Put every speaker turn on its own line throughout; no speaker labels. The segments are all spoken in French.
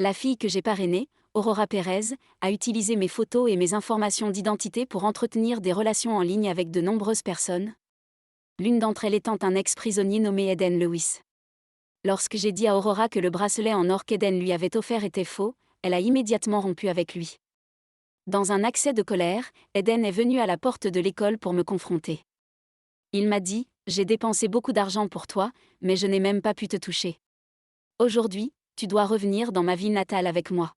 La fille que j'ai parrainée, Aurora Pérez, a utilisé mes photos et mes informations d'identité pour entretenir des relations en ligne avec de nombreuses personnes. L'une d'entre elles étant un ex-prisonnier nommé Eden Lewis. Lorsque j'ai dit à Aurora que le bracelet en or qu'Eden lui avait offert était faux, elle a immédiatement rompu avec lui. Dans un accès de colère, Eden est venu à la porte de l'école pour me confronter. Il m'a dit « J'ai dépensé beaucoup d'argent pour toi, mais je n'ai même pas pu te toucher. Aujourd'hui, tu dois revenir dans ma ville natale avec moi. »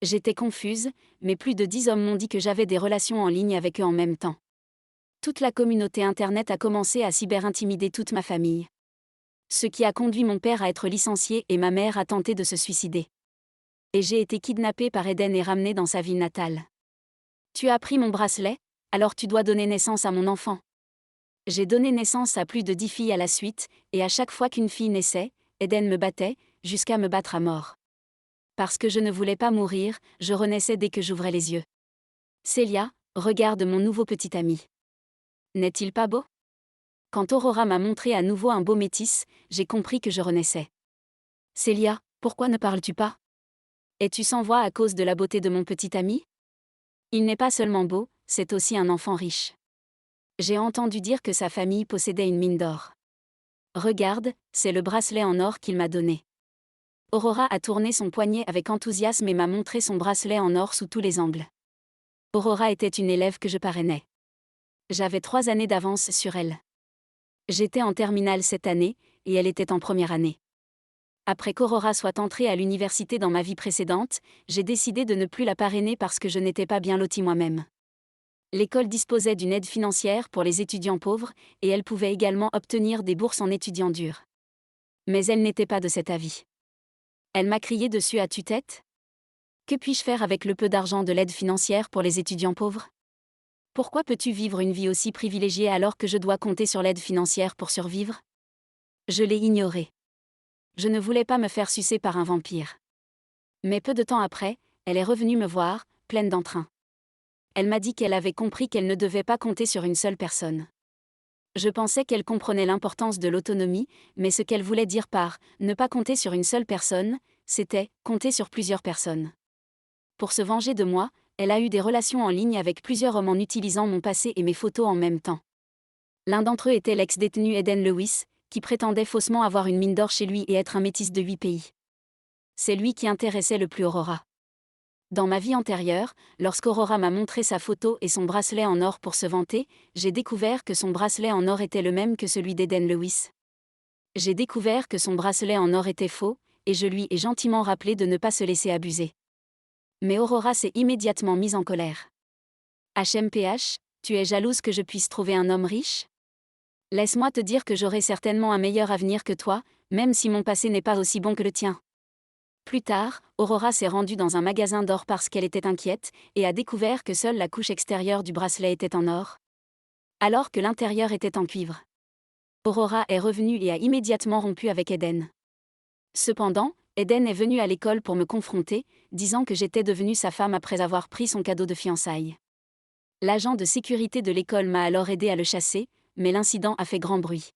J'étais confuse, mais plus de 10 hommes m'ont dit que j'avais des relations en ligne avec eux en même temps. Toute la communauté Internet a commencé à cyber-intimider toute ma famille. Ce qui a conduit mon père à être licencié et ma mère à tenter de se suicider. Et j'ai été kidnappée par Eden et ramenée dans sa ville natale. Tu as pris mon bracelet, alors tu dois donner naissance à mon enfant. J'ai donné naissance à plus de 10 filles à la suite, et à chaque fois qu'une fille naissait, Eden me battait, jusqu'à me battre à mort. Parce que je ne voulais pas mourir, je renaissais dès que j'ouvrais les yeux. Célia, regarde mon nouveau petit ami. N'est-il pas beau? Quand Aurora m'a montré à nouveau un beau métis, j'ai compris que je renaissais. Célia, pourquoi ne parles-tu pas? Es-tu sans voix à cause de la beauté de mon petit ami? Il n'est pas seulement beau, c'est aussi un enfant riche. J'ai entendu dire que sa famille possédait une mine d'or. Regarde, c'est le bracelet en or qu'il m'a donné. Aurora a tourné son poignet avec enthousiasme et m'a montré son bracelet en or sous tous les angles. Aurora était une élève que je parrainais. J'avais 3 années d'avance sur elle. J'étais en terminale cette année, et elle était en première année. Après qu'Aurora soit entrée à l'université dans ma vie précédente, j'ai décidé de ne plus la parrainer parce que je n'étais pas bien lotie moi-même. L'école disposait d'une aide financière pour les étudiants pauvres, et elle pouvait également obtenir des bourses en étudiant dur. Mais elle n'était pas de cet avis. Elle m'a crié dessus à tue-tête. Que puis-je faire avec le peu d'argent de l'aide financière pour les étudiants pauvres? Pourquoi peux-tu vivre une vie aussi privilégiée alors que je dois compter sur l'aide financière pour survivre? Je l'ai ignorée. Je ne voulais pas me faire sucer par un vampire. Mais peu de temps après, elle est revenue me voir, pleine d'entrain. Elle m'a dit qu'elle avait compris qu'elle ne devait pas compter sur une seule personne. Je pensais qu'elle comprenait l'importance de l'autonomie, mais ce qu'elle voulait dire par « ne pas compter sur une seule personne », c'était « compter sur plusieurs personnes ». Pour se venger de moi, elle a eu des relations en ligne avec plusieurs hommes en utilisant mon passé et mes photos en même temps. L'un d'entre eux était l'ex-détenu Eden Lewis, qui prétendait faussement avoir une mine d'or chez lui et être un métis de 8 pays. C'est lui qui intéressait le plus Aurora. Dans ma vie antérieure, lorsqu'Aurora m'a montré sa photo et son bracelet en or pour se vanter, j'ai découvert que son bracelet en or était le même que celui d'Eden Lewis. J'ai découvert que son bracelet en or était faux, et je lui ai gentiment rappelé de ne pas se laisser abuser. Mais Aurora s'est immédiatement mise en colère. HMPH, tu es jalouse que je puisse trouver un homme riche? Laisse-moi te dire que j'aurai certainement un meilleur avenir que toi, même si mon passé n'est pas aussi bon que le tien. Plus tard, Aurora s'est rendue dans un magasin d'or parce qu'elle était inquiète, et a découvert que seule la couche extérieure du bracelet était en or, alors que l'intérieur était en cuivre. Aurora est revenue et a immédiatement rompu avec Eden. Cependant, Eden est venu à l'école pour me confronter, disant que j'étais devenue sa femme après avoir pris son cadeau de fiançailles. L'agent de sécurité de l'école m'a alors aidé à le chasser, mais l'incident a fait grand bruit.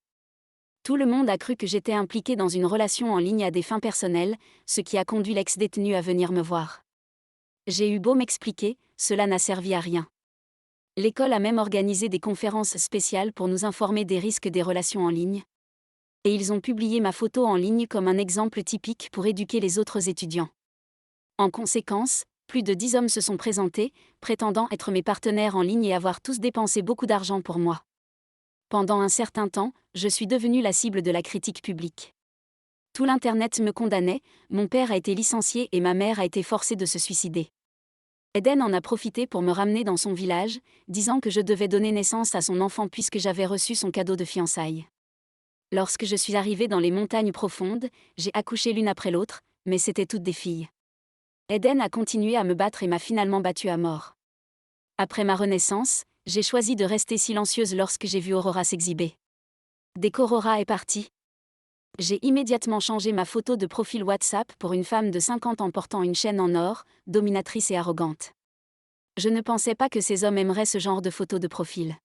Tout le monde a cru que j'étais impliquée dans une relation en ligne à des fins personnelles, ce qui a conduit l'ex-détenu à venir me voir. J'ai eu beau m'expliquer, cela n'a servi à rien. L'école a même organisé des conférences spéciales pour nous informer des risques des relations en ligne. Et ils ont publié ma photo en ligne comme un exemple typique pour éduquer les autres étudiants. En conséquence, plus de 10 hommes se sont présentés, prétendant être mes partenaires en ligne et avoir tous dépensé beaucoup d'argent pour moi. Pendant un certain temps, je suis devenue la cible de la critique publique. Tout l'Internet me condamnait, mon père a été licencié et ma mère a été forcée de se suicider. Eden en a profité pour me ramener dans son village, disant que je devais donner naissance à son enfant puisque j'avais reçu son cadeau de fiançailles. Lorsque je suis arrivée dans les montagnes profondes, j'ai accouché l'une après l'autre, mais c'étaient toutes des filles. Eden a continué à me battre et m'a finalement battue à mort. Après ma renaissance, j'ai choisi de rester silencieuse lorsque j'ai vu Aurora s'exhiber. Dès qu'Aurora est partie, j'ai immédiatement changé ma photo de profil WhatsApp pour une femme de 50 ans portant une chaîne en or, dominatrice et arrogante. Je ne pensais pas que ces hommes aimeraient ce genre de photo de profil.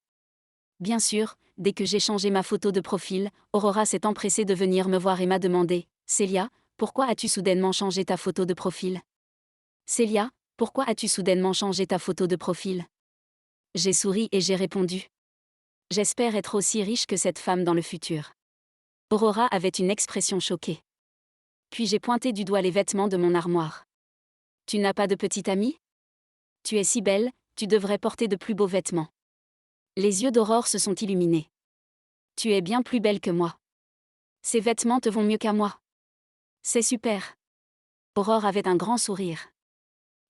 Bien sûr, dès que j'ai changé ma photo de profil, Aurora s'est empressée de venir me voir et m'a demandé « Célia, pourquoi as-tu soudainement changé ta photo de profil? Célia, pourquoi as-tu soudainement changé ta photo de profil? J'ai souri et j'ai répondu. J'espère être aussi riche que cette femme dans le futur. Aurora avait une expression choquée. Puis j'ai pointé du doigt les vêtements de mon armoire. Tu n'as pas de petite amie? Tu es si belle, tu devrais porter de plus beaux vêtements. Les yeux d'Aurore se sont illuminés. Tu es bien plus belle que moi. Ces vêtements te vont mieux qu'à moi. C'est super. Aurore avait un grand sourire.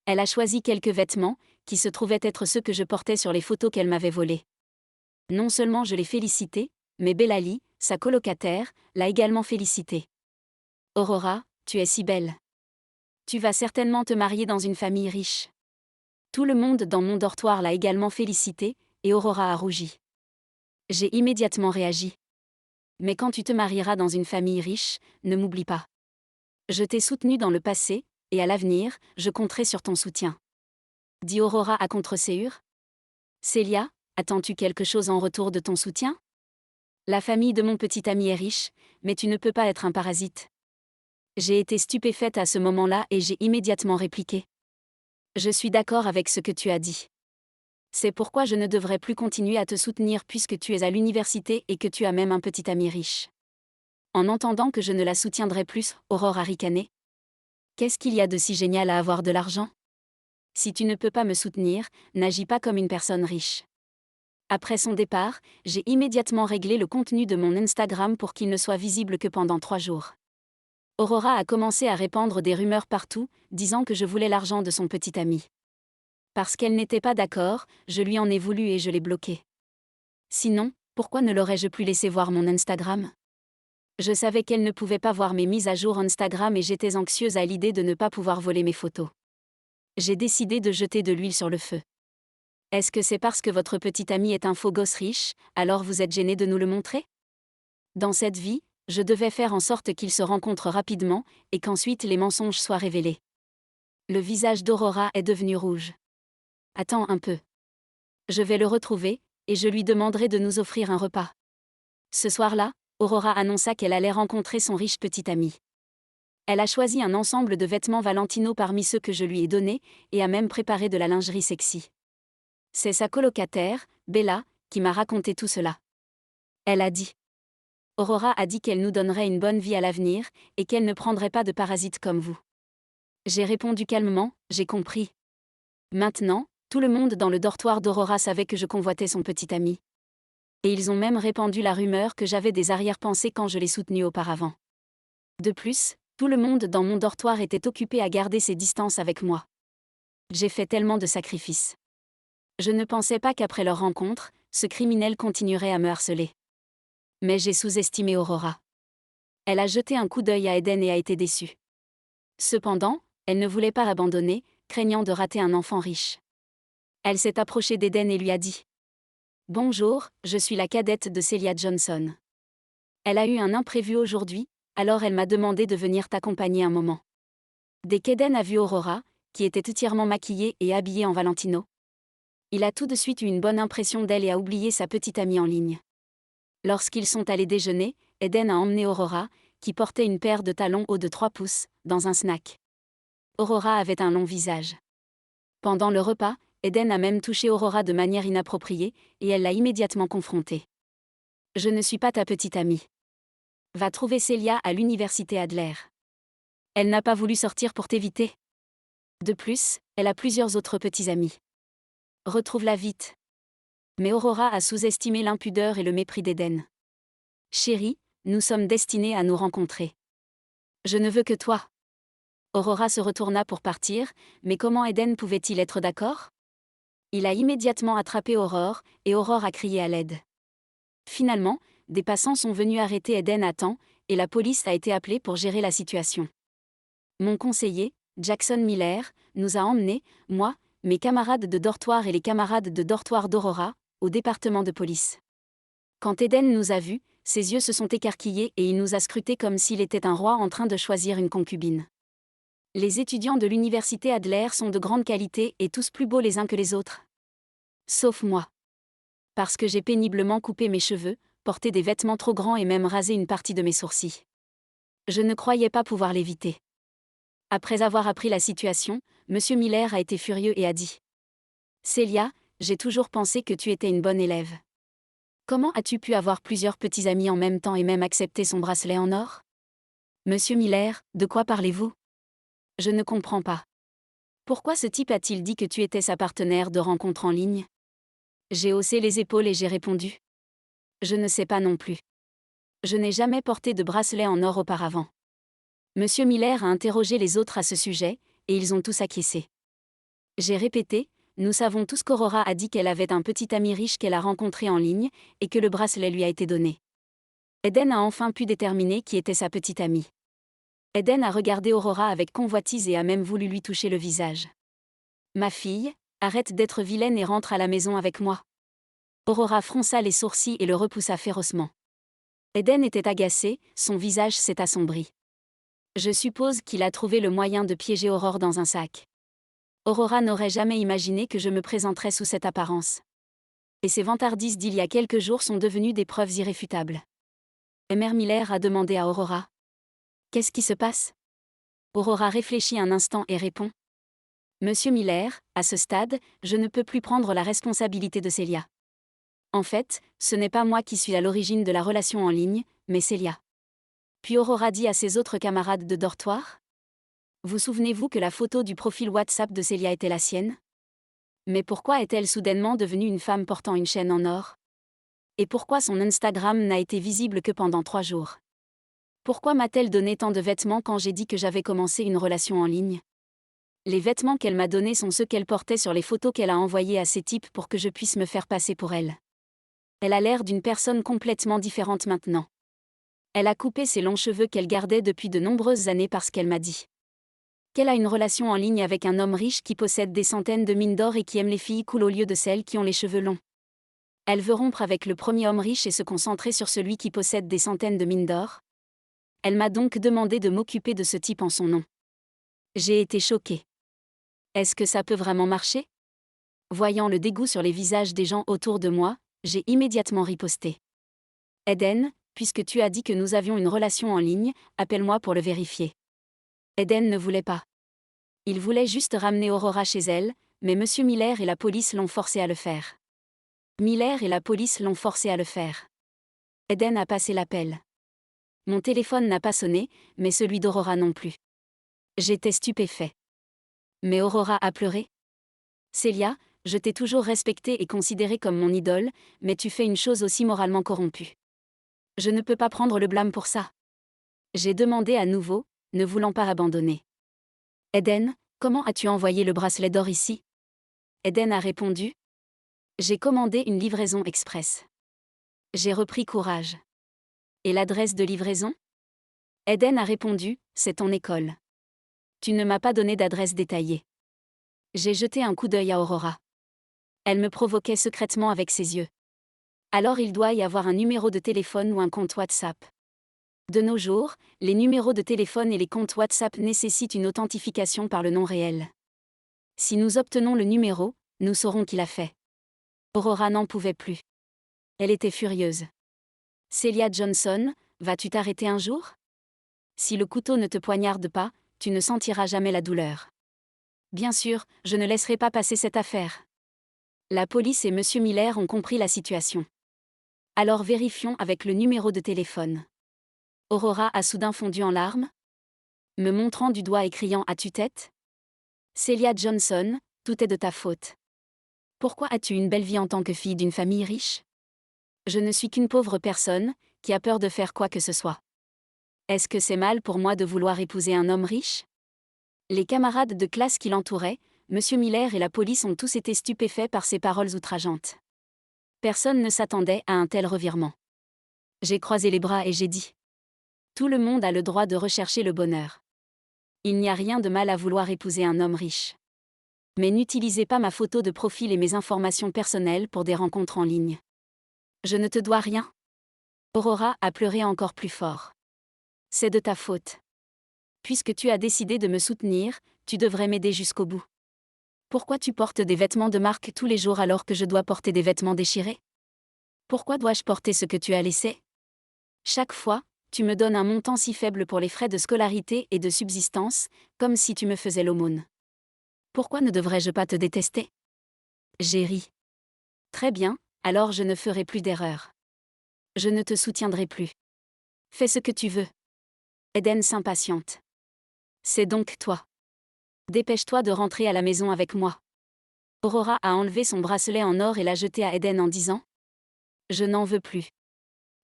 Elle a choisi quelques vêtements, qui se trouvaient être ceux que je portais sur les photos qu'elle m'avait volées. Non seulement je l'ai félicitée, mais Bellali, sa colocataire, l'a également félicitée. Aurora, tu es si belle. Tu vas certainement te marier dans une famille riche. Tout le monde dans mon dortoir l'a également félicitée, et Aurora a rougi. J'ai immédiatement réagi. Mais quand tu te marieras dans une famille riche, ne m'oublie pas. Je t'ai soutenu dans le passé, et à l'avenir, je compterai sur ton soutien. Dit Aurora à contre-séhur. Célia, attends-tu quelque chose en retour de ton soutien? La famille de mon petit ami est riche, mais tu ne peux pas être un parasite. J'ai été stupéfaite à ce moment-là et j'ai immédiatement répliqué. Je suis d'accord avec ce que tu as dit. C'est pourquoi je ne devrais plus continuer à te soutenir puisque tu es à l'université et que tu as même un petit ami riche. En entendant que je ne la soutiendrai plus, Aurore a ricané. Qu'est-ce qu'il y a de si génial à avoir de l'argent? Si tu ne peux pas me soutenir, n'agis pas comme une personne riche. Après son départ, j'ai immédiatement réglé le contenu de mon Instagram pour qu'il ne soit visible que pendant 3 jours. Aurora a commencé à répandre des rumeurs partout, disant que je voulais l'argent de son petit ami. Parce qu'elle n'était pas d'accord, je lui en ai voulu et je l'ai bloquée. Sinon, pourquoi ne l'aurais-je plus laissé voir mon Instagram? Je savais qu'elle ne pouvait pas voir mes mises à jour Instagram et j'étais anxieuse à l'idée de ne pas pouvoir voler mes photos. J'ai décidé de jeter de l'huile sur le feu. Est-ce que c'est parce que votre petit ami est un faux gosse riche, alors vous êtes gêné de nous le montrer? Dans cette vie, je devais faire en sorte qu'ils se rencontrent rapidement, et qu'ensuite les mensonges soient révélés. Le visage d'Aurora est devenu rouge. Attends un peu. Je vais le retrouver, et je lui demanderai de nous offrir un repas. Ce soir-là, Aurora annonça qu'elle allait rencontrer son riche petit ami. Elle a choisi un ensemble de vêtements Valentino parmi ceux que je lui ai donnés, et a même préparé de la lingerie sexy. C'est sa colocataire, Bella, qui m'a raconté tout cela. Elle a dit. Aurora a dit qu'elle nous donnerait une bonne vie à l'avenir, et qu'elle ne prendrait pas de parasites comme vous. J'ai répondu calmement, j'ai compris. Maintenant, tout le monde dans le dortoir d'Aurora savait que je convoitais son petit ami. Et ils ont même répandu la rumeur que j'avais des arrière-pensées quand je l'ai soutenue auparavant. De plus, tout le monde dans mon dortoir était occupé à garder ses distances avec moi. J'ai fait tellement de sacrifices. Je ne pensais pas qu'après leur rencontre, ce criminel continuerait à me harceler. Mais j'ai sous-estimé Aurora. Elle a jeté un coup d'œil à Eden et a été déçue. Cependant, elle ne voulait pas abandonner, craignant de rater un enfant riche. Elle s'est approchée d'Eden et lui a dit. Bonjour, je suis la cadette de Célia Johnson. Elle a eu un imprévu aujourd'hui, alors elle m'a demandé de venir t'accompagner un moment. Dès qu'Eden a vu Aurora, qui était entièrement maquillée et habillée en Valentino, il a tout de suite eu une bonne impression d'elle et a oublié sa petite amie en ligne. Lorsqu'ils sont allés déjeuner, Eden a emmené Aurora, qui portait une paire de talons hauts de 3 pouces, dans un snack. Aurora avait un long visage. Pendant le repas, Eden a même touché Aurora de manière inappropriée, et elle l'a immédiatement confrontée. Je ne suis pas ta petite amie. Va trouver Célia à l'université Adler. Elle n'a pas voulu sortir pour t'éviter. De plus, elle a plusieurs autres petits amis. Retrouve-la vite. Mais Aurora a sous-estimé l'impudeur et le mépris d'Eden. Chérie, nous sommes destinés à nous rencontrer. Je ne veux que toi. Aurora se retourna pour partir, mais comment Eden pouvait-il être d'accord? Il a immédiatement attrapé Aurore, et Aurore a crié à l'aide. Finalement, des passants sont venus arrêter Eden à temps, et la police a été appelée pour gérer la situation. Mon conseiller, Jackson Miller, nous a emmenés, moi, mes camarades de dortoir et les camarades de dortoir d'Aurora, au département de police. Quand Eden nous a vus, ses yeux se sont écarquillés et il nous a scrutés comme s'il était un roi en train de choisir une concubine. Les étudiants de l'université Adler sont de grande qualité et tous plus beaux les uns que les autres. Sauf moi. Parce que j'ai péniblement coupé mes cheveux, porté des vêtements trop grands et même rasé une partie de mes sourcils. Je ne croyais pas pouvoir l'éviter. Après avoir appris la situation, Monsieur Miller a été furieux et a dit: Célia, j'ai toujours pensé que tu étais une bonne élève. Comment as-tu pu avoir plusieurs petits amis en même temps et même accepter son bracelet en or? Monsieur Miller, de quoi parlez-vous? Je ne comprends pas. Pourquoi ce type a-t-il dit que tu étais sa partenaire de rencontre en ligne? J'ai haussé les épaules et j'ai répondu: Je ne sais pas non plus. Je n'ai jamais porté de bracelet en or auparavant. Monsieur Miller a interrogé les autres à ce sujet, et ils ont tous acquiescé. J'ai répété: Nous savons tous qu'Aurora a dit qu'elle avait un petit ami riche qu'elle a rencontré en ligne, et que le bracelet lui a été donné. Eden a enfin pu déterminer qui était sa petite amie. Eden a regardé Aurora avec convoitise et a même voulu lui toucher le visage. Ma fille, arrête d'être vilaine et rentre à la maison avec moi. Aurora fronça les sourcils et le repoussa férocement. Eden était agacé, son visage s'est assombri. Je suppose qu'il a trouvé le moyen de piéger Aurore dans un sac. Aurora n'aurait jamais imaginé que je me présenterais sous cette apparence. Et ces vantardises d'il y a quelques jours sont devenues des preuves irréfutables. Et Mère Miller a demandé à Aurora: Qu'est-ce qui se passe? Aurora réfléchit un instant et répond: Monsieur Miller, à ce stade, je ne peux plus prendre la responsabilité de Célia. En fait, ce n'est pas moi qui suis à l'origine de la relation en ligne, mais Célia. Puis Aurora dit à ses autres camarades de dortoir: Vous souvenez-vous que la photo du profil WhatsApp de Célia était la sienne? Mais pourquoi est-elle soudainement devenue une femme portant une chaîne en or? Et pourquoi son Instagram n'a été visible que pendant 3 jours? Pourquoi m'a-t-elle donné tant de vêtements quand j'ai dit que j'avais commencé une relation en ligne? Les vêtements qu'elle m'a donnés sont ceux qu'elle portait sur les photos qu'elle a envoyées à ces types pour que je puisse me faire passer pour elle. Elle a l'air d'une personne complètement différente maintenant. Elle a coupé ses longs cheveux qu'elle gardait depuis de nombreuses années parce qu'elle m'a dit qu'elle a une relation en ligne avec un homme riche qui possède des centaines de mines d'or et qui aime les filles cool au lieu de celles qui ont les cheveux longs. Elle veut rompre avec le premier homme riche et se concentrer sur celui qui possède des centaines de mines d'or. Elle m'a donc demandé de m'occuper de ce type en son nom. J'ai été choquée. Est-ce que ça peut vraiment marcher? Voyant le dégoût sur les visages des gens autour de moi, j'ai immédiatement riposté. Eden, puisque tu as dit que nous avions une relation en ligne, appelle-moi pour le vérifier. Eden ne voulait pas. Il voulait juste ramener Aurora chez elle, mais Monsieur Miller et la police l'ont forcé à le faire. Miller et la police l'ont forcé à le faire. Eden a passé l'appel. Mon téléphone n'a pas sonné, mais celui d'Aurora non plus. J'étais stupéfait. Mais Aurora a pleuré. Célia, je t'ai toujours respectée et considérée comme mon idole, mais tu fais une chose aussi moralement corrompue. Je ne peux pas prendre le blâme pour ça. J'ai demandé à nouveau, ne voulant pas abandonner. Eden, comment as-tu envoyé le bracelet d'or ici? Eden a répondu: J'ai commandé une livraison express. J'ai repris courage. Et l'adresse de livraison? Eden a répondu: C'est ton école. Tu ne m'as pas donné d'adresse détaillée. J'ai jeté un coup d'œil à Aurora. Elle me provoquait secrètement avec ses yeux. Alors il doit y avoir un numéro de téléphone ou un compte WhatsApp. De nos jours, les numéros de téléphone et les comptes WhatsApp nécessitent une authentification par le nom réel. Si nous obtenons le numéro, nous saurons qui l'a fait. Aurora n'en pouvait plus. Elle était furieuse. Célia Johnson, vas-tu t'arrêter un jour? Si le couteau ne te poignarde pas, tu ne sentiras jamais la douleur. Bien sûr, je ne laisserai pas passer cette affaire. La police et Monsieur Miller ont compris la situation. Alors vérifions avec le numéro de téléphone. Aurora a soudain fondu en larmes, me montrant du doigt et criant à tue-tête: Célia Johnson, tout est de ta faute. Pourquoi as-tu une belle vie en tant que fille d'une famille riche? Je ne suis qu'une pauvre personne, qui a peur de faire quoi que ce soit. Est-ce que c'est mal pour moi de vouloir épouser un homme riche? Les camarades de classe qui l'entouraient, Monsieur Miller et la police ont tous été stupéfaits par ces paroles outrageantes. Personne ne s'attendait à un tel revirement. J'ai croisé les bras et j'ai dit: Tout le monde a le droit de rechercher le bonheur. Il n'y a rien de mal à vouloir épouser un homme riche. Mais n'utilisez pas ma photo de profil et mes informations personnelles pour des rencontres en ligne. Je ne te dois rien. Aurora a pleuré encore plus fort. C'est de ta faute. Puisque tu as décidé de me soutenir, tu devrais m'aider jusqu'au bout. Pourquoi tu portes des vêtements de marque tous les jours alors que je dois porter des vêtements déchirés? Pourquoi dois-je porter ce que tu as laissé? Chaque fois, Tu me donnes un montant si faible pour les frais de scolarité et de subsistance, comme si tu me faisais l'aumône. Pourquoi ne devrais-je pas te détester? J'ai ri. Très bien, alors je ne ferai plus d'erreur. Je ne te soutiendrai plus. Fais ce que tu veux. Eden s'impatiente. C'est donc toi. Dépêche-toi de rentrer à la maison avec moi. Aurora a enlevé son bracelet en or et l'a jeté à Eden en disant: Je n'en veux plus.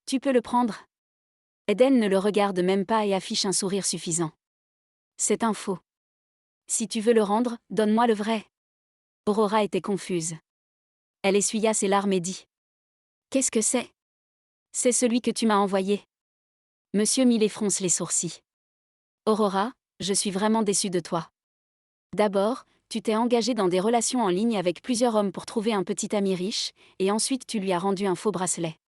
Tu peux le prendre? Eden ne le regarde même pas et affiche un sourire suffisant. C'est un faux. Si tu veux le rendre, donne-moi le vrai. Aurora était confuse. Elle essuya ses larmes et dit: Qu'est-ce que c'est? C'est celui que tu m'as envoyé. Monsieur Millet fronce les sourcils. Aurora, je suis vraiment déçue de toi. D'abord, tu t'es engagée dans des relations en ligne avec plusieurs hommes pour trouver un petit ami riche, et ensuite tu lui as rendu un faux bracelet.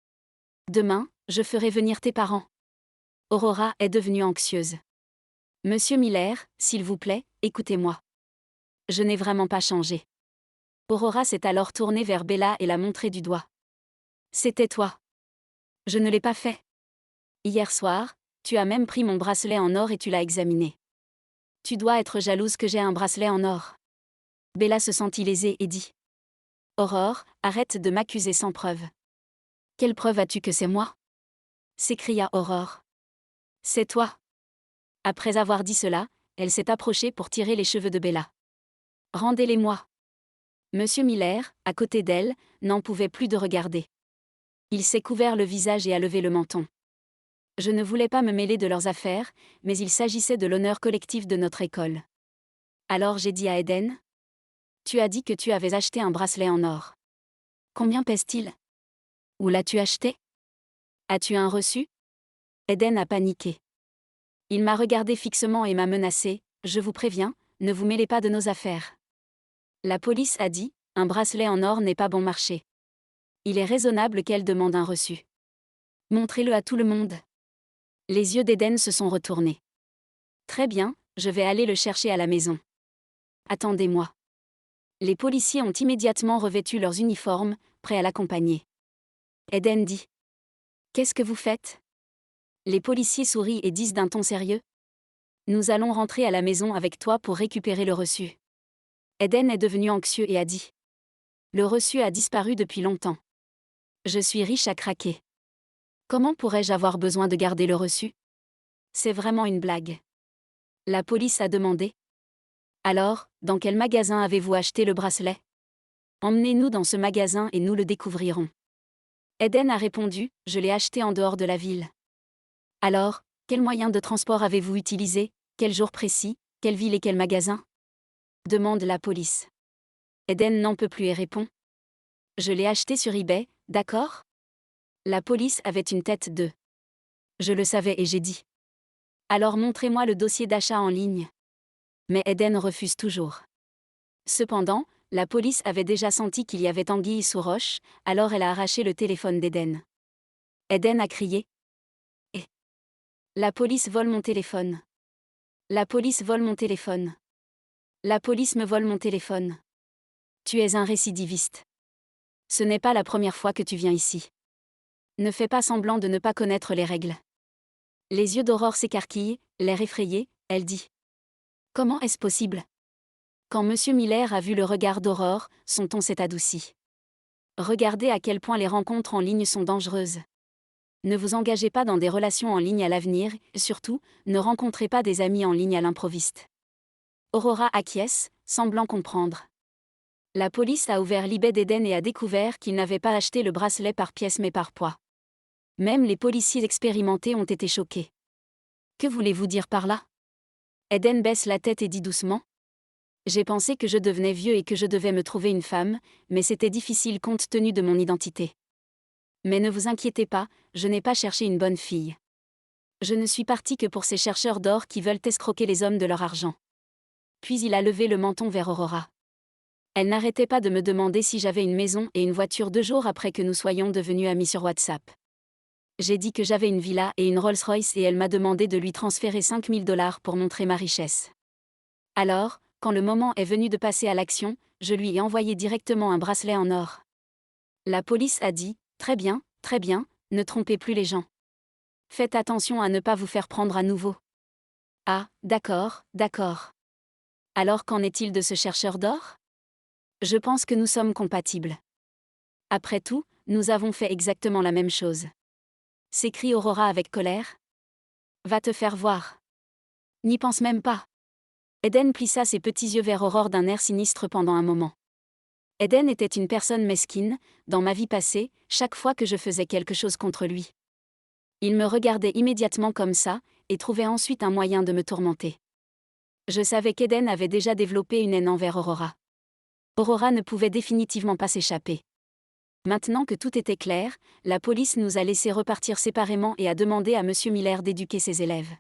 Demain, je ferai venir tes parents. Aurora est devenue anxieuse. Monsieur Miller, s'il vous plaît, écoutez-moi. Je n'ai vraiment pas changé. Aurora s'est alors tournée vers Bella et l'a montré du doigt. C'était toi. Je ne l'ai pas fait. Hier soir, tu as même pris mon bracelet en or et tu l'as examiné. Tu dois être jalouse que j'ai un bracelet en or. Bella se sentit lésée et dit: Aurore, arrête de m'accuser sans preuve. Quelle preuve as-tu que c'est moi? S'écria Aurore. C'est toi. Après avoir dit cela, elle s'est approchée pour tirer les cheveux de Bella. Rendez-les-moi. Monsieur Miller, à côté d'elle, n'en pouvait plus de regarder. Il s'est couvert le visage et a levé le menton. Je ne voulais pas me mêler de leurs affaires, mais il s'agissait de l'honneur collectif de notre école. Alors j'ai dit à Eden: Tu as dit que tu avais acheté un bracelet en or. Combien pèse-t-il? Où l'as-tu acheté? As-tu un reçu? Eden a paniqué. Il m'a regardé fixement et m'a menacé: Je vous préviens, ne vous mêlez pas de nos affaires. La police a dit: Un bracelet en or n'est pas bon marché. Il est raisonnable qu'elle demande un reçu. Montrez-le à tout le monde. Les yeux d'Eden se sont retournés. Très bien, je vais aller le chercher à la maison. Attendez-moi. Les policiers ont immédiatement revêtu leurs uniformes, prêts à l'accompagner. Eden dit: Qu'est-ce que vous faites? Les policiers sourient et disent d'un ton sérieux: Nous allons rentrer à la maison avec toi pour récupérer le reçu. Eden est devenu anxieux et a dit: Le reçu a disparu depuis longtemps. Je suis riche à craquer. Comment pourrais-je avoir besoin de garder le reçu? C'est vraiment une blague. La police a demandé: Alors, dans quel magasin avez-vous acheté le bracelet? Emmenez-nous dans ce magasin et nous le découvrirons. Eden a répondu: Je l'ai acheté en dehors de la ville. Alors, quel moyen de transport avez-vous utilisé? Quel jour précis? Quelle ville et quel magasin? Demande la police. Eden n'en peut plus et répond: Je l'ai acheté sur eBay, d'accord? La police avait une tête de: Je le savais et j'ai dit: Alors montrez-moi le dossier d'achat en ligne. Mais Eden refuse toujours. Cependant, la police avait déjà senti qu'il y avait anguille sous roche, alors elle a arraché le téléphone d'Eden. Eden a crié: Eh! La police vole mon téléphone. La police vole mon téléphone. La police me vole mon téléphone. Tu es un récidiviste. Ce n'est pas la première fois que tu viens ici. Ne fais pas semblant de ne pas connaître les règles. Les yeux d'Aurore s'écarquillent, l'air effrayé, elle dit: Comment est-ce possible? Quand Monsieur Miller a vu le regard d'Aurore, son ton s'est adouci. Regardez à quel point les rencontres en ligne sont dangereuses. Ne vous engagez pas dans des relations en ligne à l'avenir, et surtout, ne rencontrez pas des amis en ligne à l'improviste. Aurora acquiesce, semblant comprendre. La police a ouvert l'eBay d'Eden et a découvert qu'il n'avait pas acheté le bracelet par pièce mais par poids. Même les policiers expérimentés ont été choqués. Que voulez-vous dire par là? Eden baisse la tête et dit doucement: J'ai pensé que je devenais vieux et que je devais me trouver une femme, mais c'était difficile compte tenu de mon identité. Mais ne vous inquiétez pas, je n'ai pas cherché une bonne fille. Je ne suis parti que pour ces chercheurs d'or qui veulent escroquer les hommes de leur argent. Puis il a levé le menton vers Aurora. Elle n'arrêtait pas de me demander si j'avais une maison et une voiture 2 jours après que nous soyons devenus amis sur WhatsApp. J'ai dit que j'avais une villa et une Rolls-Royce et elle m'a demandé de lui transférer $5000 pour montrer ma richesse. Alors, quand le moment est venu de passer à l'action, je lui ai envoyé directement un bracelet en or. La police a dit: Très bien, ne trompez plus les gens. Faites attention à ne pas vous faire prendre à nouveau. Ah, d'accord, d'accord. Alors qu'en est-il de ce chercheur d'or? Je pense que nous sommes compatibles. Après tout, nous avons fait exactement la même chose. S'écrie Aurora avec colère. Va te faire voir. N'y pense même pas. Eden plissa ses petits yeux vers Aurore d'un air sinistre pendant un moment. Eden était une personne mesquine, dans ma vie passée, chaque fois que je faisais quelque chose contre lui. Il me regardait immédiatement comme ça, et trouvait ensuite un moyen de me tourmenter. Je savais qu'Eden avait déjà développé une haine envers Aurora. Aurora ne pouvait définitivement pas s'échapper. Maintenant que tout était clair, la police nous a laissés repartir séparément et a demandé à M. Miller d'éduquer ses élèves.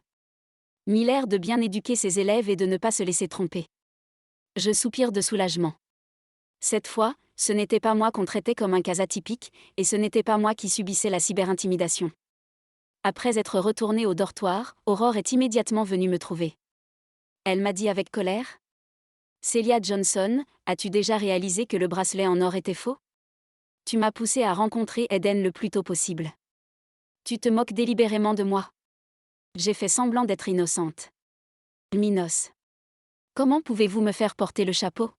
Miller de bien éduquer ses élèves et de ne pas se laisser tromper. Je soupire de soulagement. Cette fois, ce n'était pas moi qu'on traitait comme un cas atypique, et ce n'était pas moi qui subissais la cyberintimidation. Après être retournée au dortoir, Aurore est immédiatement venue me trouver. Elle m'a dit avec colère. Celia Johnson, as-tu déjà réalisé que le bracelet en or était faux? Tu m'as poussé à rencontrer Eden le plus tôt possible. Tu te moques délibérément de moi. J'ai fait semblant d'être innocente. Minos. Comment pouvez-vous me faire porter le chapeau?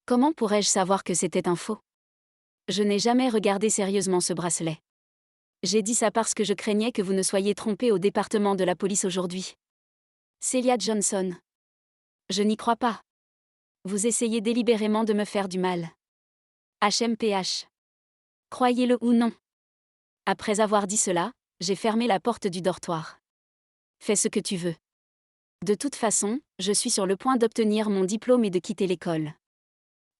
Comment pourrais-je savoir que c'était un faux? Je n'ai jamais regardé sérieusement ce bracelet. J'ai dit ça parce que je craignais que vous ne soyez trompé au département de la police aujourd'hui. Celia Johnson. Je n'y crois pas. Vous essayez délibérément de me faire du mal. HMPH. Croyez-le ou non. Après avoir dit cela, j'ai fermé la porte du dortoir. Fais ce que tu veux. De toute façon, je suis sur le point d'obtenir mon diplôme et de quitter l'école.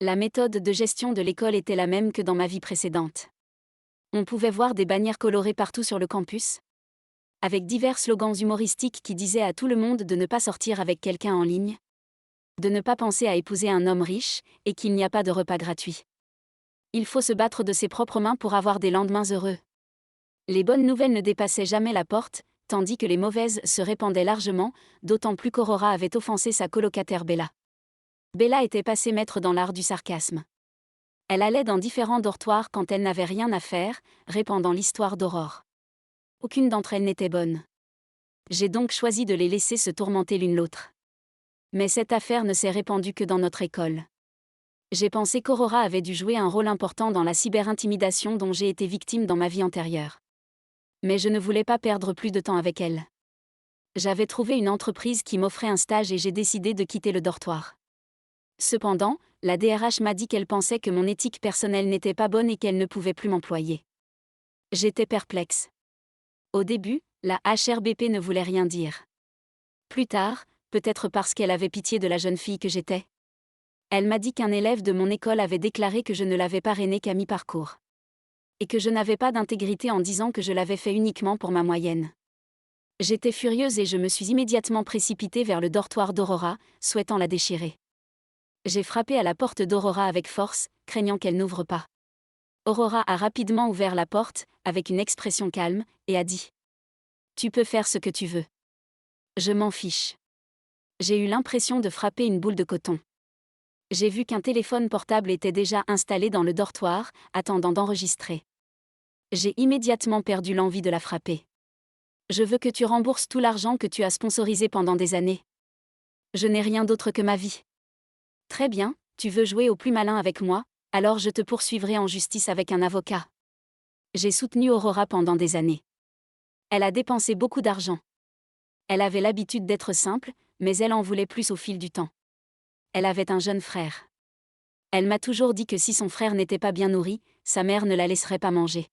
La méthode de gestion de l'école était la même que dans ma vie précédente. On pouvait voir des bannières colorées partout sur le campus, avec divers slogans humoristiques qui disaient à tout le monde de ne pas sortir avec quelqu'un en ligne, de ne pas penser à épouser un homme riche, et qu'il n'y a pas de repas gratuit. Il faut se battre de ses propres mains pour avoir des lendemains heureux. Les bonnes nouvelles ne dépassaient jamais la porte, tandis que les mauvaises se répandaient largement, d'autant plus qu'Aurora avait offensé sa colocataire Bella. Bella était passée maître dans l'art du sarcasme. Elle allait dans différents dortoirs quand elle n'avait rien à faire, répandant l'histoire d'Aurore. Aucune d'entre elles n'était bonne. J'ai donc choisi de les laisser se tourmenter l'une l'autre. Mais cette affaire ne s'est répandue que dans notre école. J'ai pensé qu'Aurora avait dû jouer un rôle important dans la cyberintimidation dont j'ai été victime dans ma vie antérieure. Mais je ne voulais pas perdre plus de temps avec elle. J'avais trouvé une entreprise qui m'offrait un stage et j'ai décidé de quitter le dortoir. Cependant, la DRH m'a dit qu'elle pensait que mon éthique personnelle n'était pas bonne et qu'elle ne pouvait plus m'employer. J'étais perplexe. Au début, la HRBP ne voulait rien dire. Plus tard, peut-être parce qu'elle avait pitié de la jeune fille que j'étais, elle m'a dit qu'un élève de mon école avait déclaré que je ne l'avais parrainé qu'à mi-parcours. Et que je n'avais pas d'intégrité en disant que je l'avais fait uniquement pour ma moyenne. J'étais furieuse et je me suis immédiatement précipitée vers le dortoir d'Aurora, souhaitant la déchirer. J'ai frappé à la porte d'Aurora avec force, craignant qu'elle n'ouvre pas. Aurora a rapidement ouvert la porte, avec une expression calme, et a dit « Tu peux faire ce que tu veux. Je m'en fiche. » J'ai eu l'impression de frapper une boule de coton. J'ai vu qu'un téléphone portable était déjà installé dans le dortoir, attendant d'enregistrer. J'ai immédiatement perdu l'envie de la frapper. Je veux que tu rembourses tout l'argent que tu as sponsorisé pendant des années. Je n'ai rien d'autre que ma vie. Très bien, tu veux jouer au plus malin avec moi, alors je te poursuivrai en justice avec un avocat. J'ai soutenu Aurora pendant des années. Elle a dépensé beaucoup d'argent. Elle avait l'habitude d'être simple, mais elle en voulait plus au fil du temps. Elle avait un jeune frère. Elle m'a toujours dit que si son frère n'était pas bien nourri, sa mère ne la laisserait pas manger.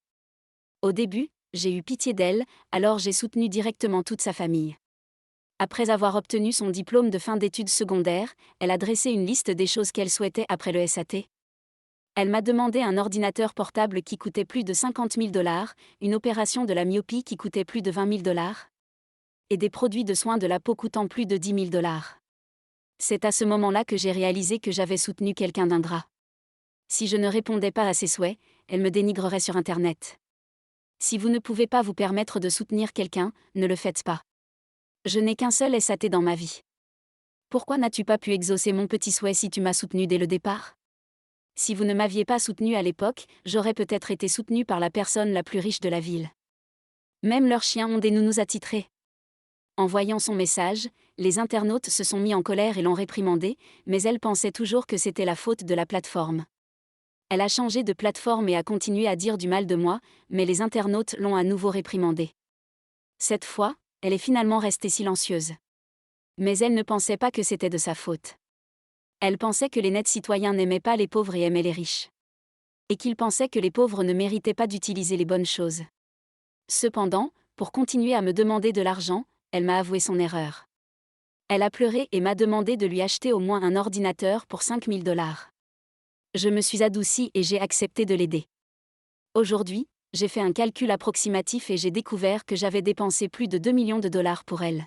Au début, j'ai eu pitié d'elle, alors j'ai soutenu directement toute sa famille. Après avoir obtenu son diplôme de fin d'études secondaires, elle a dressé une liste des choses qu'elle souhaitait après le SAT. Elle m'a demandé un ordinateur portable qui coûtait plus de 50 000 $, une opération de la myopie qui coûtait plus de 20 000 $, et des produits de soins de la peau coûtant plus de 10 000 $. C'est à ce moment-là que j'ai réalisé que j'avais soutenu quelqu'un d'ingrat. Si je ne répondais pas à ses souhaits, elle me dénigrerait sur Internet. Si vous ne pouvez pas vous permettre de soutenir quelqu'un, ne le faites pas. Je n'ai qu'un seul SAT dans ma vie. Pourquoi n'as-tu pas pu exaucer mon petit souhait si tu m'as soutenu dès le départ? Si vous ne m'aviez pas soutenu à l'époque, j'aurais peut-être été soutenu par la personne la plus riche de la ville. Même leurs chiens ont des nounous attitrés. En voyant son message, les internautes se sont mis en colère et l'ont réprimandée, mais elle pensait toujours que c'était la faute de la plateforme. Elle a changé de plateforme et a continué à dire du mal de moi, mais les internautes l'ont à nouveau réprimandée. Cette fois, elle est finalement restée silencieuse. Mais elle ne pensait pas que c'était de sa faute. Elle pensait que les nets citoyens n'aimaient pas les pauvres et aimaient les riches. Et qu'ils pensaient que les pauvres ne méritaient pas d'utiliser les bonnes choses. Cependant, pour continuer à me demander de l'argent, elle m'a avoué son erreur. Elle a pleuré et m'a demandé de lui acheter au moins un ordinateur pour 5 000 $. Je me suis adoucie et j'ai accepté de l'aider. Aujourd'hui, j'ai fait un calcul approximatif et j'ai découvert que j'avais dépensé plus de 2 millions de dollars pour elle.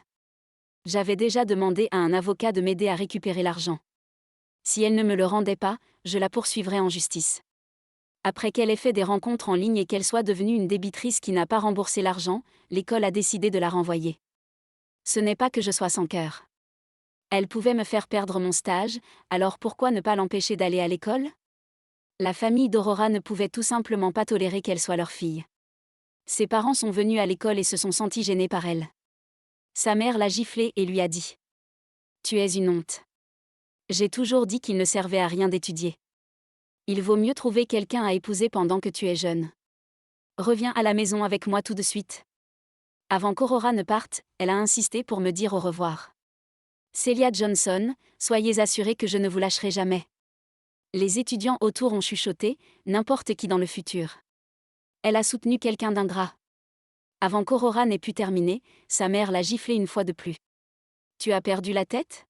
J'avais déjà demandé à un avocat de m'aider à récupérer l'argent. Si elle ne me le rendait pas, je la poursuivrais en justice. Après qu'elle ait fait des rencontres en ligne et qu'elle soit devenue une débitrice qui n'a pas remboursé l'argent, l'école a décidé de la renvoyer. Ce n'est pas que je sois sans cœur. Elle pouvait me faire perdre mon stage, alors pourquoi ne pas l'empêcher d'aller à l'école ? La famille d'Aurora ne pouvait tout simplement pas tolérer qu'elle soit leur fille. Ses parents sont venus à l'école et se sont sentis gênés par elle. Sa mère l'a giflée et lui a dit : « Tu es une honte. J'ai toujours dit qu'il ne servait à rien d'étudier. Il vaut mieux trouver quelqu'un à épouser pendant que tu es jeune. Reviens à la maison avec moi tout de suite. » Avant qu'Aurora ne parte, elle a insisté pour me dire au revoir. Celia Johnson, soyez assurée que je ne vous lâcherai jamais. Les étudiants autour ont chuchoté, n'importe qui dans le futur. Elle a soutenu quelqu'un d'ingrat. Avant qu'Aurora n'ait pu terminer, sa mère l'a giflée une fois de plus. Tu as perdu la tête ?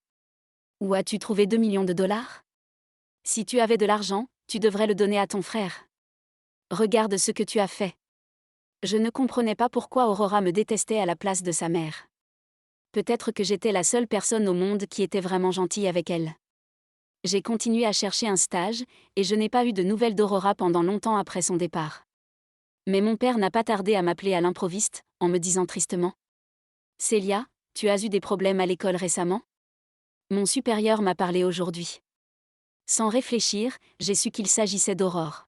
Où as-tu trouvé 2 millions de dollars ? Si tu avais de l'argent, tu devrais le donner à ton frère. Regarde ce que tu as fait. Je ne comprenais pas pourquoi Aurora me détestait à la place de sa mère. Peut-être que j'étais la seule personne au monde qui était vraiment gentille avec elle. J'ai continué à chercher un stage, et je n'ai pas eu de nouvelles d'Aurora pendant longtemps après son départ. Mais mon père n'a pas tardé à m'appeler à l'improviste, en me disant tristement : « Célia, tu as eu des problèmes à l'école récemment ? Mon supérieur m'a parlé aujourd'hui. » Sans réfléchir, j'ai su qu'il s'agissait d'Aurore.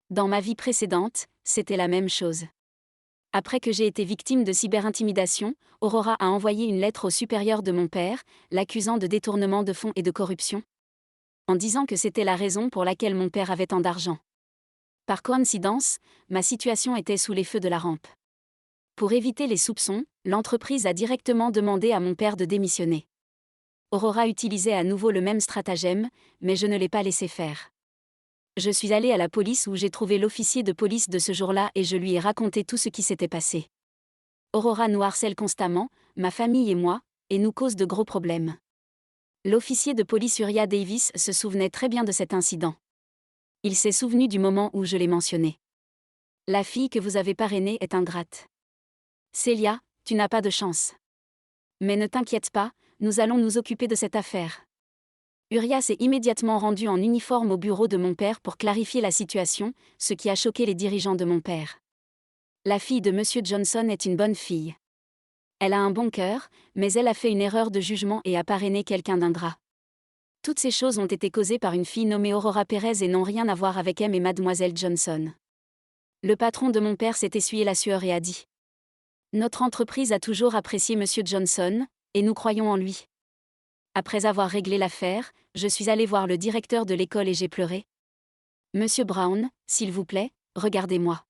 Dans ma vie précédente, c'était la même chose. Après que j'ai été victime de cyberintimidation, Aurora a envoyé une lettre au supérieur de mon père, l'accusant de détournement de fonds et de corruption, en disant que c'était la raison pour laquelle mon père avait tant d'argent. Par coïncidence, ma situation était sous les feux de la rampe. Pour éviter les soupçons, l'entreprise a directement demandé à mon père de démissionner. Aurora utilisait à nouveau le même stratagème, mais je ne l'ai pas laissé faire. Je suis allée à la police où j'ai trouvé l'officier de police de ce jour-là et je lui ai raconté tout ce qui s'était passé. Aurora nous harcèle constamment, ma famille et moi, et nous cause de gros problèmes. L'officier de police Uriah Davis se souvenait très bien de cet incident. Il s'est souvenu du moment où je l'ai mentionné. La fille que vous avez parrainée est ingrate. Célia, tu n'as pas de chance. Mais ne t'inquiète pas, nous allons nous occuper de cette affaire. Uriah s'est immédiatement rendu en uniforme au bureau de mon père pour clarifier la situation, ce qui a choqué les dirigeants de mon père. La fille de Monsieur Johnson est une bonne fille. Elle a un bon cœur, mais elle a fait une erreur de jugement et a parrainé quelqu'un d'ingrat. Toutes ces choses ont été causées par une fille nommée Aurora Perez et n'ont rien à voir avec M et Mademoiselle Johnson. Le patron de mon père s'est essuyé la sueur et a dit : « Notre entreprise a toujours apprécié Monsieur Johnson, et nous croyons en lui. » Après avoir réglé l'affaire, je suis allée voir le directeur de l'école et j'ai pleuré. « Monsieur Brown, s'il vous plaît, regardez-moi.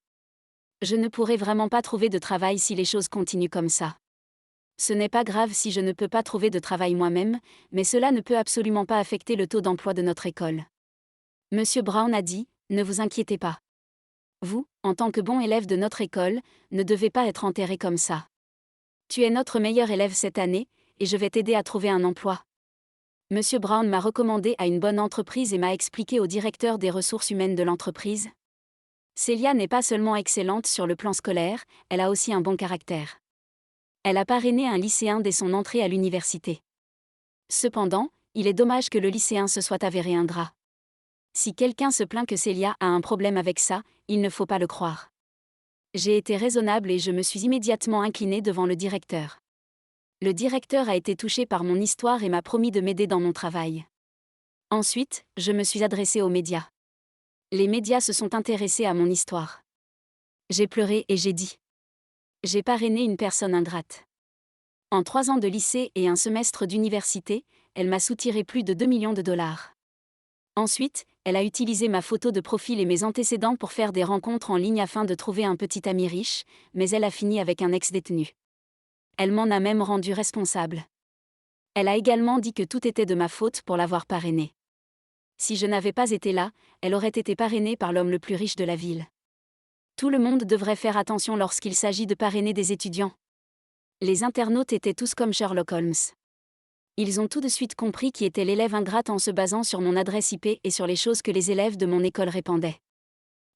Je ne pourrai vraiment pas trouver de travail si les choses continuent comme ça. Ce n'est pas grave si je ne peux pas trouver de travail moi-même, mais cela ne peut absolument pas affecter le taux d'emploi de notre école. » Monsieur Brown a dit : « Ne vous inquiétez pas. Vous, en tant que bon élève de notre école, ne devez pas être enterré comme ça. Tu es notre meilleur élève cette année, et je vais t'aider à trouver un emploi. » Monsieur Brown m'a recommandé à une bonne entreprise et m'a expliqué au directeur des ressources humaines de l'entreprise. Célia n'est pas seulement excellente sur le plan scolaire, elle a aussi un bon caractère. Elle a parrainé un lycéen dès son entrée à l'université. Cependant, il est dommage que le lycéen se soit avéré ingrat. Si quelqu'un se plaint que Célia a un problème avec ça, il ne faut pas le croire. J'ai été raisonnable et je me suis immédiatement inclinée devant le directeur. Le directeur a été touché par mon histoire et m'a promis de m'aider dans mon travail. Ensuite, je me suis adressée aux médias. Les médias se sont intéressés à mon histoire. J'ai pleuré et j'ai dit : J'ai parrainé une personne ingrate. En 3 ans de lycée et un semestre d'université, elle m'a soutiré plus de 2 millions de dollars. Ensuite, elle a utilisé ma photo de profil et mes antécédents pour faire des rencontres en ligne afin de trouver un petit ami riche, mais elle a fini avec un ex-détenu. Elle m'en a même rendu responsable. Elle a également dit que tout était de ma faute pour l'avoir parrainée. Si je n'avais pas été là, elle aurait été parrainée par l'homme le plus riche de la ville. Tout le monde devrait faire attention lorsqu'il s'agit de parrainer des étudiants. Les internautes étaient tous comme Sherlock Holmes. Ils ont tout de suite compris qui était l'élève ingrate en se basant sur mon adresse IP et sur les choses que les élèves de mon école répandaient.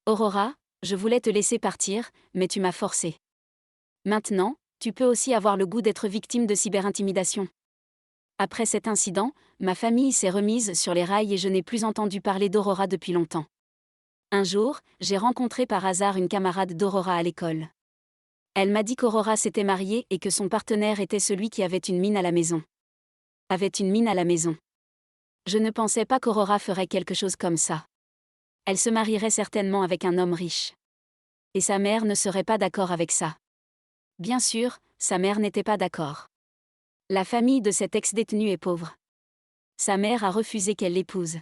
Aurora, je voulais te laisser partir, mais tu m'as forcé. Maintenant, tu peux aussi avoir le goût d'être victime de cyberintimidation. Après cet incident, ma famille s'est remise sur les rails et je n'ai plus entendu parler d'Aurora depuis longtemps. Un jour, j'ai rencontré par hasard une camarade d'Aurora à l'école. Elle m'a dit qu'Aurora s'était mariée et que son partenaire était celui qui avait une mine à la maison. Avait une mine à la maison. Je ne pensais pas qu'Aurora ferait quelque chose comme ça. Elle se marierait certainement avec un homme riche. Et sa mère ne serait pas d'accord avec ça. Bien sûr, sa mère n'était pas d'accord. La famille de cet ex-détenu est pauvre. Sa mère a refusé qu'elle l'épouse.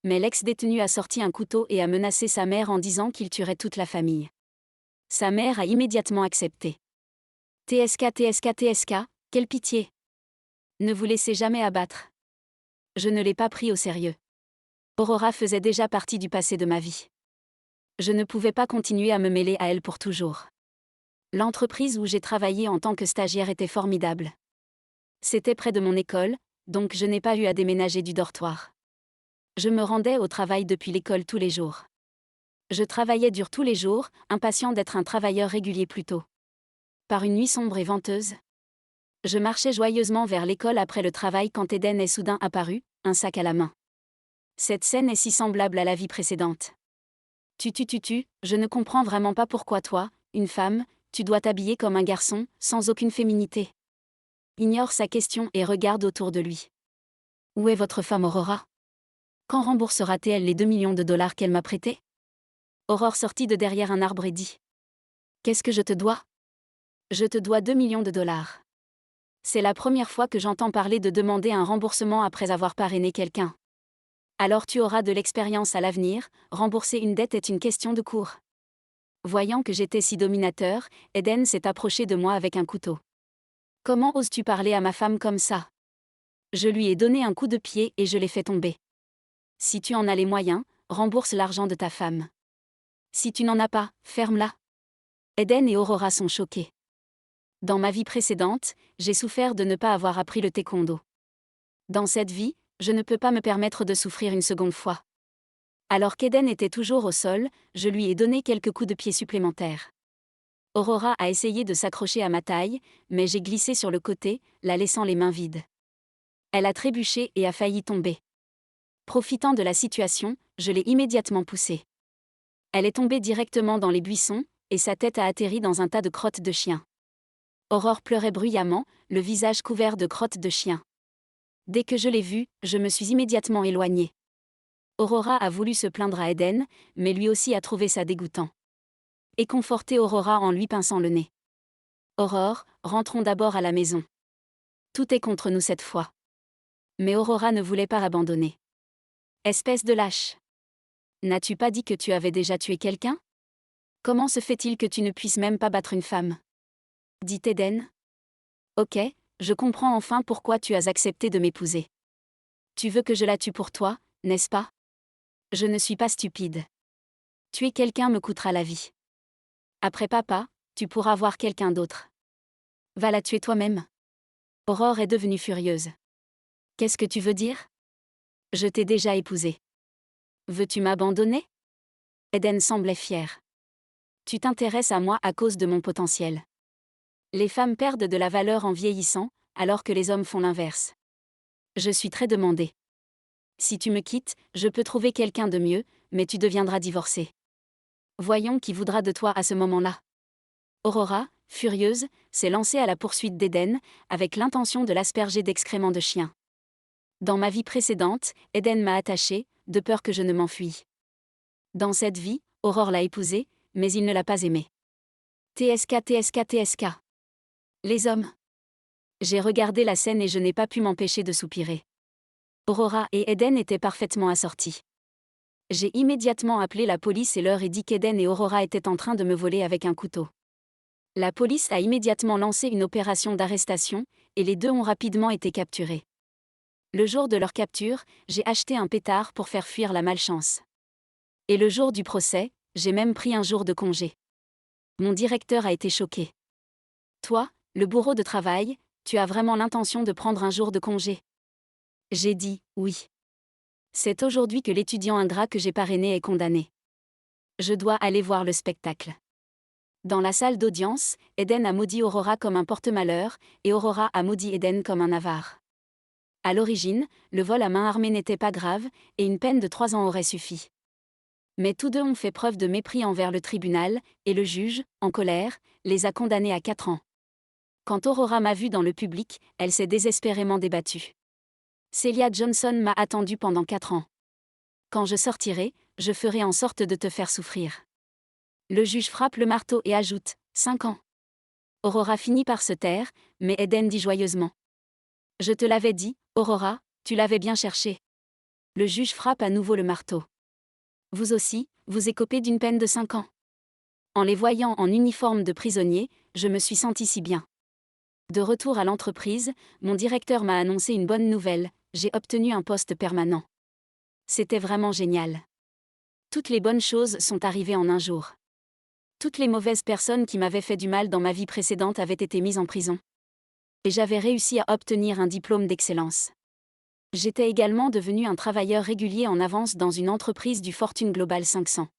Mais l'ex-détenu a sorti un couteau et a menacé sa mère en disant qu'il tuerait toute la famille. Sa mère a immédiatement accepté. TSK, TSK, TSK, quelle pitié! Ne vous laissez jamais abattre. Je ne l'ai pas pris au sérieux. Aurora faisait déjà partie du passé de ma vie. Je ne pouvais pas continuer à me mêler à elle pour toujours. L'entreprise où j'ai travaillé en tant que stagiaire était formidable. C'était près de mon école, donc je n'ai pas eu à déménager du dortoir. Je me rendais au travail depuis l'école tous les jours. Je travaillais dur tous les jours, impatient d'être un travailleur régulier plus tôt. Par une nuit sombre et venteuse, je marchais joyeusement vers l'école après le travail quand Eden est soudain apparu, un sac à la main. Cette scène est si semblable à la vie précédente. Tu, je ne comprends vraiment pas pourquoi toi, une femme, tu dois t'habiller comme un garçon, sans aucune féminité. Ignore sa question et regarde autour de lui. Où est votre femme Aurora? Quand remboursera-t-elle les 2 millions de dollars qu'elle m'a prêtés? Aurore sortit de derrière un arbre et dit. Qu'est-ce que je te dois? Je te dois 2 millions de dollars. C'est la première fois que j'entends parler de demander un remboursement après avoir parrainé quelqu'un. Alors tu auras de l'expérience à l'avenir, rembourser une dette est une question de cours. Voyant que j'étais si dominateur, Eden s'est approché de moi avec un couteau. Comment oses-tu parler à ma femme comme ça? Je lui ai donné un coup de pied et je l'ai fait tomber. Si tu en as les moyens, rembourse l'argent de ta femme. Si tu n'en as pas, ferme-la. Eden et Aurora sont choqués. Dans ma vie précédente, j'ai souffert de ne pas avoir appris le taekwondo. Dans cette vie, je ne peux pas me permettre de souffrir une seconde fois. Alors qu'Eden était toujours au sol, je lui ai donné quelques coups de pied supplémentaires. Aurora a essayé de s'accrocher à ma taille, mais j'ai glissé sur le côté, la laissant les mains vides. Elle a trébuché et a failli tomber. Profitant de la situation, je l'ai immédiatement poussée. Elle est tombée directement dans les buissons, et sa tête a atterri dans un tas de crottes de chien. Aurore pleurait bruyamment, le visage couvert de crottes de chien. Dès que je l'ai vue, je me suis immédiatement éloignée. Aurora a voulu se plaindre à Eden, mais lui aussi a trouvé ça dégoûtant. Et conforté Aurora en lui pinçant le nez. Aurore, rentrons d'abord à la maison. Tout est contre nous cette fois. Mais Aurora ne voulait pas abandonner. Espèce de lâche. N'as-tu pas dit que tu avais déjà tué quelqu'un? Comment se fait-il que tu ne puisses même pas battre une femme? Dit Eden. Ok, je comprends enfin pourquoi tu as accepté de m'épouser. Tu veux que je la tue pour toi, n'est-ce pas? Je ne suis pas stupide. Tuer quelqu'un me coûtera la vie. Après papa, tu pourras voir quelqu'un d'autre. Va la tuer toi-même. Aurore est devenue furieuse. Qu'est-ce que tu veux dire? Je t'ai déjà épousé. Veux-tu m'abandonner? Eden semblait fier. Tu t'intéresses à moi à cause de mon potentiel. Les femmes perdent de la valeur en vieillissant, alors que les hommes font l'inverse. Je suis très demandée. Si tu me quittes, je peux trouver quelqu'un de mieux, mais tu deviendras divorcée. Voyons qui voudra de toi à ce moment-là. Aurora, furieuse, s'est lancée à la poursuite d'Eden, avec l'intention de l'asperger d'excréments de chien. Dans ma vie précédente, Eden m'a attachée, de peur que je ne m'enfuie. Dans cette vie, Aurore l'a épousé, mais il ne l'a pas aimée. TSK, TSK, TSK. Les hommes. J'ai regardé la scène et je n'ai pas pu m'empêcher de soupirer. Aurora et Eden étaient parfaitement assortis. J'ai immédiatement appelé la police et leur ai dit qu'Eden et Aurora étaient en train de me voler avec un couteau. La police a immédiatement lancé une opération d'arrestation, et les deux ont rapidement été capturés. Le jour de leur capture, j'ai acheté un pétard pour faire fuir la malchance. Et le jour du procès, j'ai même pris un jour de congé. Mon directeur a été choqué. Toi, le bourreau de travail, tu as vraiment l'intention de prendre un jour de congé? J'ai dit, oui. C'est aujourd'hui que l'étudiant ingrat que j'ai parrainé est condamné. Je dois aller voir le spectacle. Dans la salle d'audience, Eden a maudit Aurora comme un porte-malheur, et Aurora a maudit Eden comme un avare. À l'origine, le vol à main armée n'était pas grave, et une peine de 3 ans aurait suffi. Mais tous deux ont fait preuve de mépris envers le tribunal, et le juge, en colère, les a condamnés à 4 ans. Quand Aurora m'a vue dans le public, elle s'est désespérément débattue. Celia Johnson m'a attendu pendant 4 ans. Quand je sortirai, je ferai en sorte de te faire souffrir. Le juge frappe le marteau et ajoute, 5 ans. Aurora finit par se taire, mais Eden dit joyeusement. Je te l'avais dit, Aurora, tu l'avais bien cherché. Le juge frappe à nouveau le marteau. Vous aussi, vous écopez d'une peine de 5 ans. En les voyant en uniforme de prisonnier, je me suis senti si bien. De retour à l'entreprise, mon directeur m'a annoncé une bonne nouvelle, j'ai obtenu un poste permanent. C'était vraiment génial. Toutes les bonnes choses sont arrivées en un jour. Toutes les mauvaises personnes qui m'avaient fait du mal dans ma vie précédente avaient été mises en prison. Et j'avais réussi à obtenir un diplôme d'excellence. J'étais également devenu un travailleur régulier en avance dans une entreprise du Fortune Global 500.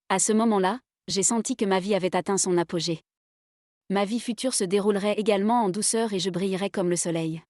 À ce moment-là, j'ai senti que ma vie avait atteint son apogée. Ma vie future se déroulerait également en douceur et je brillerais comme le soleil.